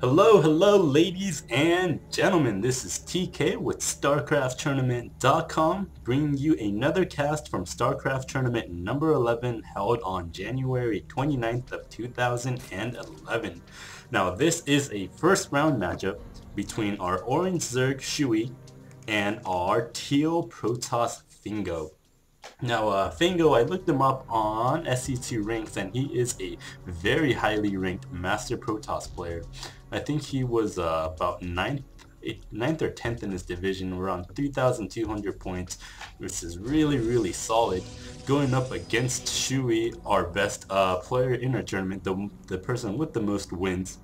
Hello, ladies and gentlemen. This is TK with StarCraftTournament.com, bringing you another cast from StarCraft Tournament number 11, held on January 29th of 2011. Now, this is a first round matchup between our Orange Zerg Shoey and our Teal Protoss Fingo. Now, Fingo, I looked him up on SC2 ranks, and he is a very highly ranked Master Protoss player. I think he was about ninth or 10th in his division, around 3,200 points, which is really solid. Going up against Shoey, our best player in our tournament, the person with the most wins.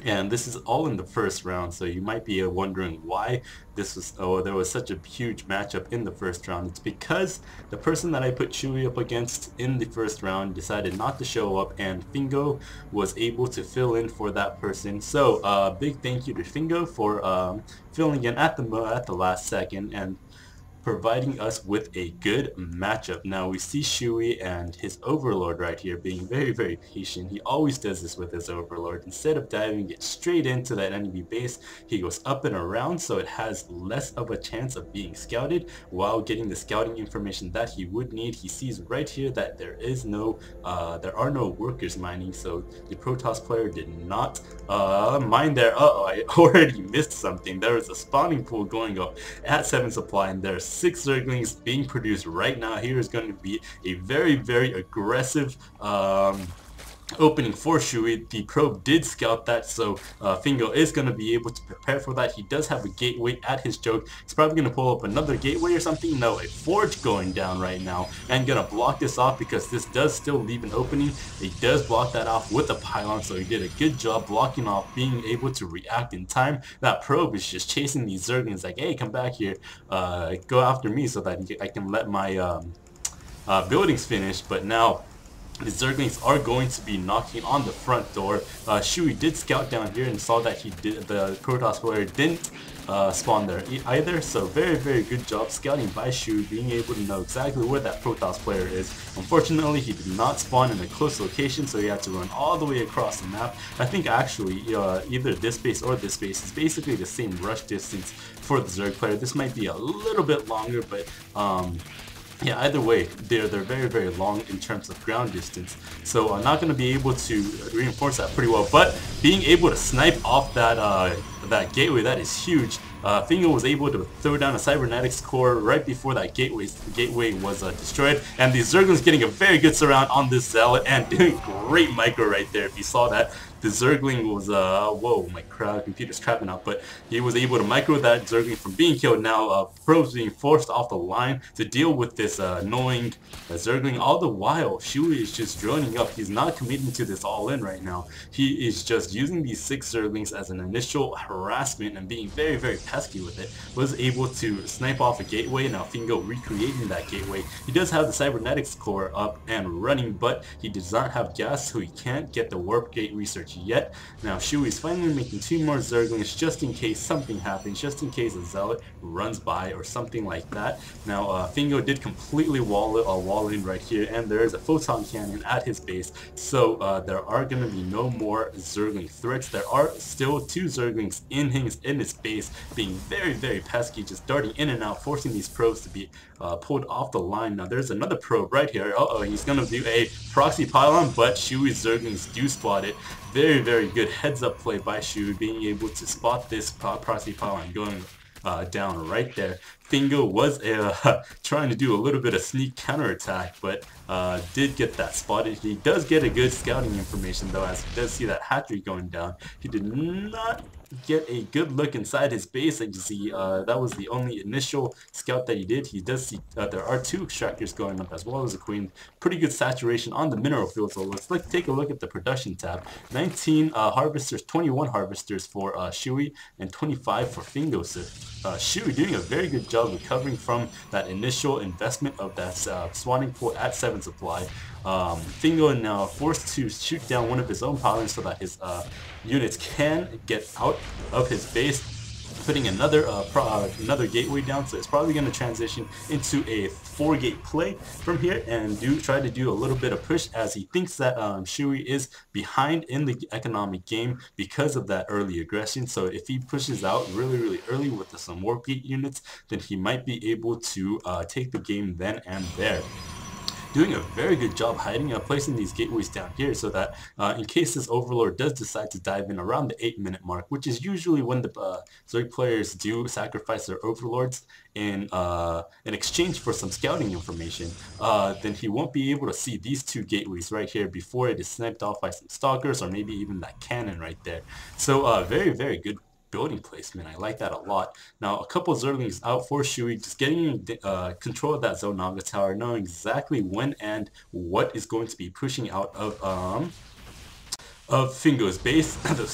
And this is all in the first round, so you might be wondering why there was such a huge matchup in the first round. It's because the person that I put Chewie up against in the first round decided not to show up, and Fingo was able to fill in for that person. So big thank you to Fingo for filling in at the last second and providing us with a good matchup. Now we see Shoey and his Overlord right here being very patient. He always does this with his Overlord. Instead of diving it straight into that enemy base, he goes up and around so it has less of a chance of being scouted while getting the scouting information that he would need. He sees right here that there are no workers mining, so the Protoss player did not mine there. I already missed something. There is a spawning pool going up at 7 supply, and there's 6 Zerglings being produced right now. Here is going to be a very aggressive opening for Shoey. The probe did scout that, so Fingo is going to be able to prepare for that. He does have a gateway at his choke. He's probably going to pull up another gateway or something. No, a forge going down right now, and going to block this off because this does still leave an opening. He does block that off with a pylon, so he did a good job blocking off, being able to react in time. That probe is just chasing these Zerglings like, hey, come back here, go after me so that I can let my buildings finish. But now the Zerglings are going to be knocking on the front door. Shoey did scout down here and saw that the Protoss player didn't spawn there either. So very good job scouting by Shoey, being able to know exactly where that Protoss player is. Unfortunately, he did not spawn in a close location, so he had to run all the way across the map. I think actually either this base or this base is basically the same rush distance for the Zerg player. This might be a little bit longer, but yeah, either way, they're very long in terms of ground distance. So I'm not going to be able to reinforce that pretty well, but being able to snipe off that gateway, that is huge. Fingo was able to throw down a cybernetics core right before that gateway was destroyed, and the Zergling's getting a very good surround on this Zealot and doing great micro right there. If you saw that, the Zergling was whoa, my computer's crapping out, but he was able to micro that Zergling from being killed. Now Probe's being forced off the line to deal with this annoying Zergling. All the while, Shoey is just droning up. He's not committing to this all in right now. He is just using these 6 Zerglings as an initial harassment and being very pesky with it. Was able to snipe off a gateway. Now Fingo recreating that gateway. He does have the cybernetics core up and running, but he does not have gas, so he can't get the warp gate research yet. Now Shoey's finally making 2 more Zerglings just in case something happens, just in case a Zealot runs by or something like that. Now Fingo did completely wall in right here, and there is a photon cannon at his base, so there are going to be no more Zergling threats. There are still 2 Zerglings in his base, being very pesky, just darting in and out, forcing these probes to be pulled off the line. Now there's another probe right here. He's going to do a proxy pylon, but Shoey's Zerglings do spot it. Very good heads up play by Shoey, being able to spot this proxy pylon going down right there. Fingo was trying to do a little bit of sneak counterattack, but did get that spotted. He does get a good scouting information though, as he does see that hatchery going down. He did not get a good look inside his base. As you see, that was the only initial scout that he did. He does see there are 2 extractors going up as well as a queen. Pretty good saturation on the mineral field. So let's take a look at the production tab. 19 harvesters, 21 harvesters for Shoey, and 25 for Fingo. So Shoey doing a very good job recovering from that initial investment of that spawning pool at 7 supply. Fingo now forced to shoot down one of his own pylons so that his units can get out of his base. putting another gateway down, so it's probably going to transition into a 4-gate play from here and try to do a little bit of push, as he thinks that Shoey is behind in the economic game because of that early aggression. So if he pushes out really early with some warp gate units, then he might be able to take the game then and there. Doing a very good job hiding placing these gateways down here, so that in case this overlord does decide to dive in around the 8-minute mark, which is usually when the Zerg players do sacrifice their overlords in exchange for some scouting information, then he won't be able to see these 2 gateways right here before it is sniped off by some stalkers or maybe even that cannon right there. So very good building placement. I like that a lot. Now, a couple Zerglings out for Shoey, just getting control of that Zonaga tower, knowing exactly when and what is going to be pushing out of Fingo's base. Those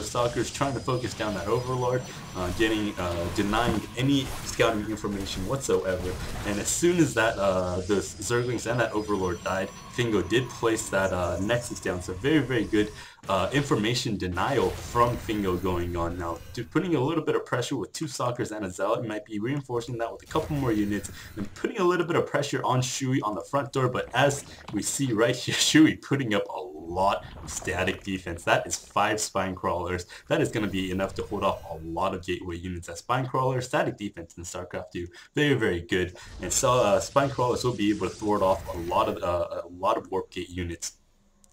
stalkers trying to focus down that overlord, denying any scouting information whatsoever. And as soon as that those Zerglings and that overlord died, Fingo did place that nexus down. So very good information denial from Fingo going on. Now, putting a little bit of pressure with 2 stalkers and a zealot, might be reinforcing that with a couple more units and putting a little bit of pressure on Shoey on the front door. But as we see right here, Shoey putting up a lot of static defense. That is 5 spine crawlers. That is going to be enough to hold off a lot of gateway units. As spine crawlers, static defense in StarCraft 2, very good. And so spine crawlers will be able to thwart off a lot of warp gate units.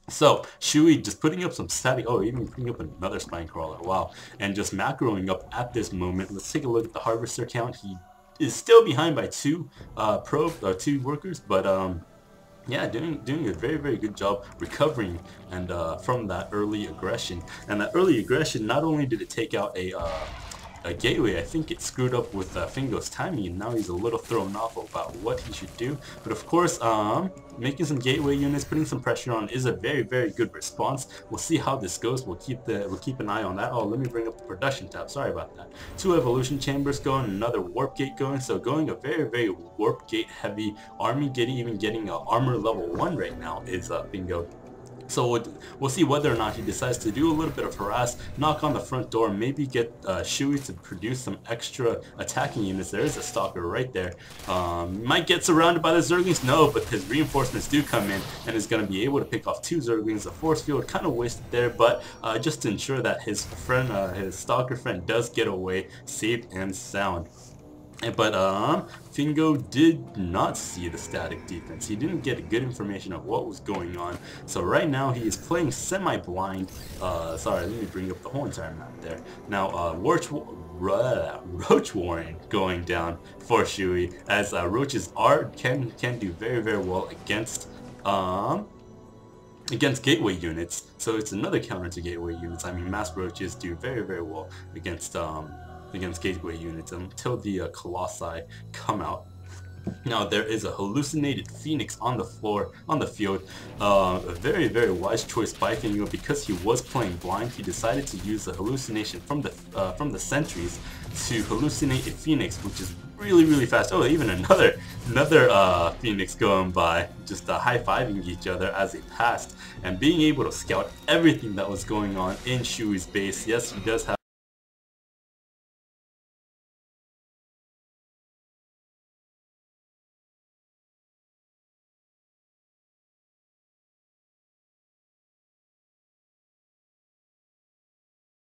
So Shoey just putting up some static, even putting up another spine crawler, wow, and just macroing up at this moment. Let's take a look at the harvester count. He is still behind by 2 2 workers, but yeah, doing a very good job recovering and from that early aggression. And that early aggression, not only did it take out a gateway, I think it screwed up with Fingo's timing, and now he's a little thrown off about what he should do. But of course, making some gateway units, putting some pressure on is a very good response. We'll see how this goes. We'll keep an eye on that. Oh, let me bring up the production tab. Sorry about that. 2 evolution chambers going, another warp gate going. So going a very warp gate heavy army, even getting armor level 1 right now is Fingo. So we'll see whether or not he decides to do a little bit of harass, knock on the front door, maybe get Shoey to produce some extra attacking units. There is a stalker right there. Might get surrounded by the Zerglings, no, but his reinforcements do come in and is going to be able to pick off 2 Zerglings. The force field kind of wasted there, but just to ensure that his friend, his stalker friend, does get away safe and sound. But Fingo did not see the static defense. He didn't get good information of what was going on. So right now he is playing semi-blind. Sorry, let me bring up the whole entire map there. Now Roach Warren going down for Shoey, as Roaches can do very well against gateway units. So it's another counter to gateway units. I mean, mass roaches do very well against gateway units until the Colossi come out. Now there is a hallucinated Phoenix on the field. A very wise choice by Fingo, because he was playing blind. He decided to use the hallucination from the sentries to hallucinate a Phoenix, which is really fast. Oh, even another Phoenix going by, just high-fiving each other as they passed, and being able to scout everything that was going on in Shoey's base. Yes, he does have